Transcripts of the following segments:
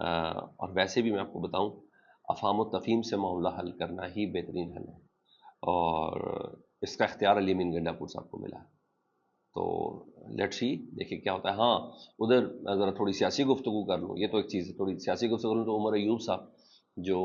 اور ویسے بھی میں آپ کو بتاؤں، افہام و تفہیم سے معاملہ حل کرنا ہی بہترین حل ہے، اور اس کا اختیار علی امین گنڈا پور صاحب کو ملا ہے۔ تو لیٹ سی، دیکھیں کیا ہوتا ہے۔ ہاں ادھر ذرا تھوڑی سیاسی گفتگو کر لوں، یہ تو ایک چیز ہے، تھوڑی سیاسی گفتگو لوں تو عمر ایوب صاحب جو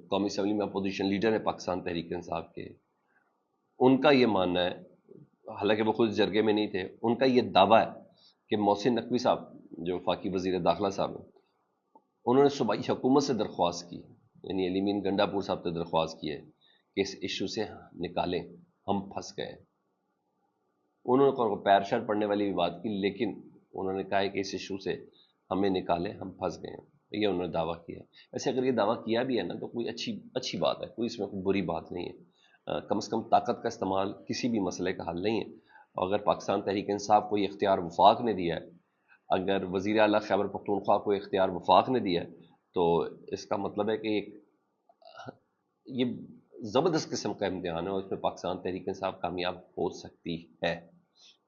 قومی اسمبلی میں اپوزیشن لیڈر ہے پاکستان تحریک انصاف کے، ان کا یہ ماننا ہے، حالانکہ وہ خود جرگے میں نہیں تھے، ان کا یہ دعویٰ ہے کہ محسن نقوی صاحب جو وفاقی وزیر داخلہ صاحب ہیں، انہوں نے صوبائی حکومت سے درخواست کی، یعنی علی امین گنڈا پور صاحب سے درخواست کی ہے کہ اس ایشو سے نکالیں، ہم پھنس گئے۔ انہوں نے پیر شر پڑنے والی بھی بات کی، لیکن انہوں نے کہا ہے کہ اس ایشو سے ہمیں نکالیں، ہم پھنس گئے ہیں، یہ انہوں نے دعویٰ کیا ہے۔ ویسے اگر یہ دعویٰ کیا بھی ہے نا تو کوئی اچھی بات ہے، کوئی اس میں کوئی بری بات نہیں ہے، کم از کم طاقت کا استعمال کسی بھی مسئلے کا حل نہیں ہے۔ اور اگر پاکستان تحریک انصاف کو یہ اختیار وفاق نے دیا ہے، اگر وزیر اعلیٰ خیبر پختونخوا کو اختیار وفاق نے دیا ہے، تو اس کا مطلب ہے کہ یہ زبردست قسم کا امتحان ہے، اور اس میں پاکستان تحریک انصاف کامیاب ہو سکتی ہے۔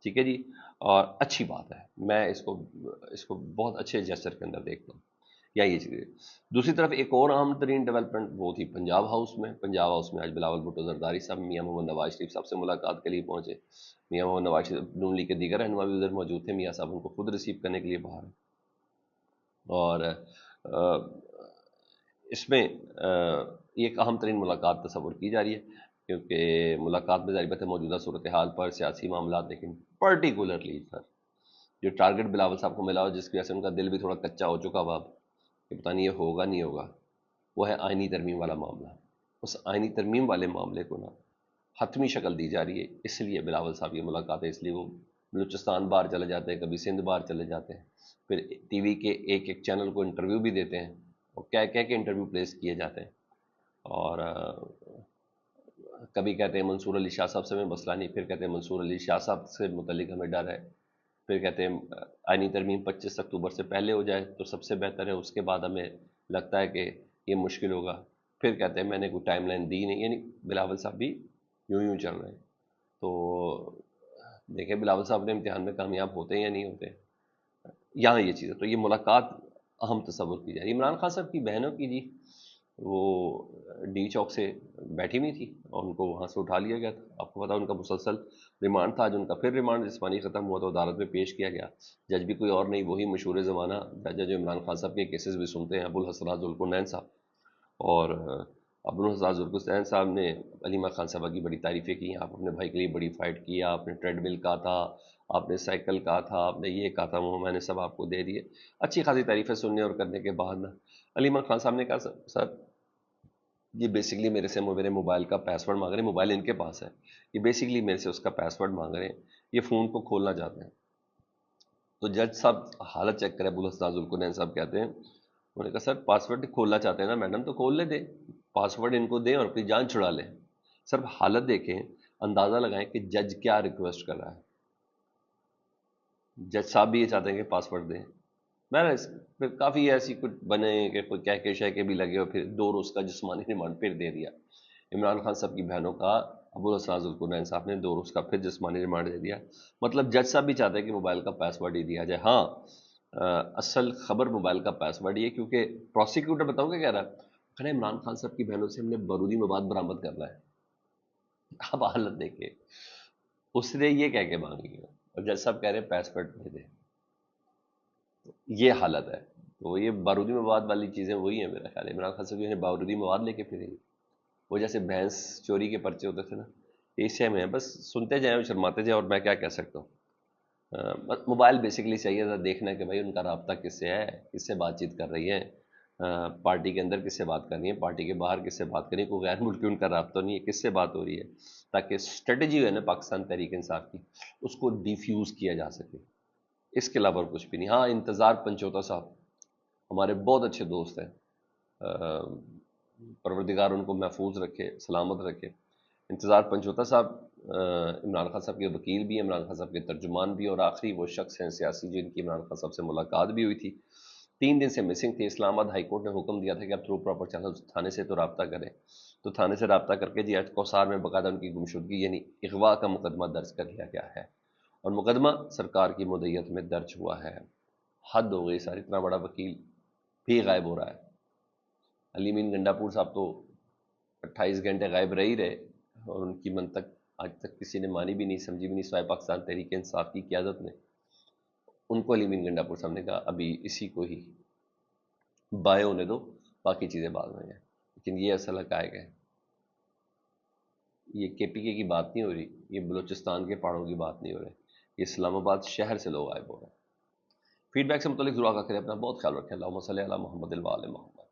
ٹھیک ہے جی، اور اچھی بات ہے، میں اس کو بہت اچھے جیسر کے اندر دیکھتا ہوں، یا یہ چیز ہے۔ دوسری طرف ایک اور اہم ترین ڈیولپمنٹ وہ تھی پنجاب ہاؤس میں۔ پنجاب ہاؤس میں آج بلاول بھٹو زرداری صاحب میاں محمد نواز شریف صاحب سے ملاقات کے لیے پہنچے۔ میاں محمد نواز شریف نون لیگ کے دیگر رہنما بھی ادھر موجود تھے، میاں صاحب ان کو خود ریسیو کرنے کے لیے باہر ہیں۔ اور اس میں ایک اہم ترین ملاقات تصور کی جا رہی ہے، کیونکہ ملاقات میں ظاہر بات ہے موجودہ صورتحال پر، سیاسی معاملات، لیکن پرٹیکولرلی سر جو ٹارگٹ بلاول صاحب کو ملا ہو، جس کی وجہ سے ان کا دل بھی تھوڑا کچا ہو چکا ہوا کہ پتہ نہیں یہ ہوگا نہیں ہوگا، وہ ہے آئینی ترمیم والا معاملہ۔ اس آئینی ترمیم والے معاملے کو نا حتمی شکل دی جا رہی ہے، اس لیے بلاول صاحب یہ ملاقات ہے، اس لیے وہ بلوچستان باہر چلے جاتے ہیں، کبھی سندھ باہر چلے جاتے ہیں، پھر ٹی وی کے ایک ایک چینل کو انٹرویو بھی دیتے ہیں، اور کہہ کے انٹرویو پلیس کیے جاتے ہیں، اور کبھی کہتے ہیں منصور علی شاہ صاحب سے میں مسئلہ نہیں، پھر کہتے ہیں منصور علی شاہ صاحب سے متعلق ہمیں ڈر ہے، پھر کہتے ہیں آئینی ترمیم 25 اکتوبر سے پہلے ہو جائے تو سب سے بہتر ہے، اس کے بعد ہمیں لگتا ہے کہ یہ مشکل ہوگا، پھر کہتے ہیں میں نے کوئی ٹائم لائن دی نہیں، یعنی بلاول صاحب بھی یوں چل رہے ہیں۔ تو دیکھیں بلاول صاحب نے امتحان میں کامیاب ہوتے ہیں یا نہیں ہوتے، یہاں یہ چیز ہے۔ تو یہ ملاقات اہم تصور کی جا رہی ہے۔ عمران خان صاحب کی بہنوں کی جی، وہ ڈی چوک سے بیٹھی ہوئی تھی اور ان کو وہاں سے اٹھا لیا گیا تھا، آپ کو پتا ان کا مسلسل ریمانڈ تھا، آج ان کا پھر ریمانڈ جسمانی ختم ہوا تو عدالت میں پیش کیا گیا۔ جج بھی کوئی اور نہیں، وہی مشہور زمانہ جج جو عمران خان صاحب کے کیسز بھی سنتے ہیں، ابو الحسنات ذوالقرنین صاحب، اور ابو الحسنات ذوالقرنین صاحب نے علیمہ خان صاحبہ کی بڑی تعریفیں کی، آپ اپنے بھائی کے لیے بڑی فائٹ کی، آپ نے ٹریڈ مل کہا تھا، آپ نے سائیکل کہا تھا، آپ نے یہ کہا تھا، وہ میں نے سب آپ کو دے دیے۔ اچھی خاصی تعریفیں سننے اور کرنے کے بعد نا علیمہ خان صاحب نے کہا سر یہ بیسکلی میرے سے میرے موبائل کا پاس ورڈ مانگ رہے ہیں، موبائل ان کے پاس ہے، یہ بیسکلی میرے سے اس کا پاس ورڈ مانگ رہے ہیں، یہ فون کو کھولنا چاہتے ہیں۔ تو جج صاحب حالت چیک کرے، ابو الحسنات ذوالقرنین صاحب کہتے ہیں، انہوں نے کہا سر پاس ورڈ کھولنا چاہتے ہیں نا میڈم، تو کھول لے دیں، پاس ورڈ ان کو دیں اور اپنی جان چھڑا لیں۔ سر حالت دیکھیں، اندازہ لگائیں کہ جج کیا ریکویسٹ کر رہا ہے۔ جج صاحب بھی یہ چاہتے ہیں کہ پاس ورڈ دیں، پھر کافی ایسی کچھ بنے کہ کوئی کہہ کے شہ کے بھی لگے، اور پھر 2 روز کا جسمانی ریمانڈ پھر دے دیا عمران خان صاحب کی بہنوں کا۔ ابو الحسنات ذوالقرنین صاحب نے 2 روز کا پھر جسمانی ریمانڈ دے دیا۔ مطلب جج صاحب بھی چاہتے ہیں کہ موبائل کا پاس ورڈ ہی دیا جائے۔ ہاں اصل خبر موبائل کا پاس ورڈ یہ، کیونکہ پروسیکیوٹر بتاؤں کہ کہہ رہا ہے عمران خان صاحب کی بہنوں سے ہم نے بارودی مواد برآمد کرنا ہے۔ اب حالت دیکھے، اس نے یہ کہہ کے مانگی ہے اور جج صاحب کہہ رہے ہیں پاس ورڈ دے دیں، یہ حالت ہے۔ تو یہ بارودی مواد والی چیزیں وہی ہیں، میرا خیال ہے عمران خان صاحب بارودی مواد لے کے پھرے، وہ جیسے بھینس چوری کے پرچے ہوتے تھے نا، اس میں بس سنتے جائیں اور شرماتے جائیں، اور میں کیا کہہ سکتا ہوں۔ موبائل بیسکلی چاہیے تھا دیکھنا کہ بھائی ان کا رابطہ کس سے ہے، کس سے بات چیت کر رہی ہے، پارٹی کے اندر کس سے بات کرنی ہے، پارٹی کے باہر کس سے بات کرنی ہے، کوئی غیر ملکی ان کا رابطہ نہیں ہے، کس سے بات ہو رہی ہے، تاکہ اسٹریٹجی ہے نا پاکستان تحریک انصاف کی، اس کو ڈیفیوز کیا جا سکے، اس کے علاوہ کچھ بھی نہیں۔ ہاں انتظار پنچوتا صاحب ہمارے بہت اچھے دوست ہیں، پروردگار ان کو محفوظ رکھے، سلامت رکھے۔ انتظار پنچوتا صاحب عمران خان صاحب کے وکیل بھی ہیں، عمران خان صاحب کے ترجمان بھی، اور آخری وہ شخص ہیں سیاسی جن کی عمران خان صاحب سے ملاقات بھی ہوئی تھی، 3 دن سے مسنگ تھے۔ اسلام آباد ہائی کورٹ نے حکم دیا تھا کہ آپ تھرو پراپر چینل تھانے سے تو رابطہ کریں، تو تھانے سے رابطہ کر کے جی ایچ کوسار میں باقاعدہ ان کی گمشدگی یعنی اغوا کا مقدمہ درج کر لیا گیا ہے، اور مقدمہ سرکار کی مدعیت میں درج ہوا ہے۔ حد ہو گئی سر، اتنا بڑا وکیل بھی غائب ہو رہا ہے۔ علی امین گنڈا پور صاحب تو 28 گھنٹے غائب رہ ہی رہے، اور ان کی منطق آج تک کسی نے مانی بھی نہیں، سمجھی بھی نہیں، سوائے پاکستان تحریک انصاف کی قیادت نے۔ ان کو علی امین گنڈا پور صاحب نے کہا ابھی اسی کو ہی بائیں ہونے دو، باقی چیزیں بعد میں ہیں۔ لیکن یہ اصل حقائق ہے، یہ کے پی کے کی بات نہیں ہو رہی، یہ بلوچستان کے پہاڑوں کی بات نہیں ہو رہی، یہ اسلام آباد شہر سے لوگ غائب ہو رہے ہیں۔ فیڈ بیک سے متعلق ضرور آگاہ کریں، اپنا بہت خیال رکھیں۔ اللہم صلی علی محمد وعلی محمد۔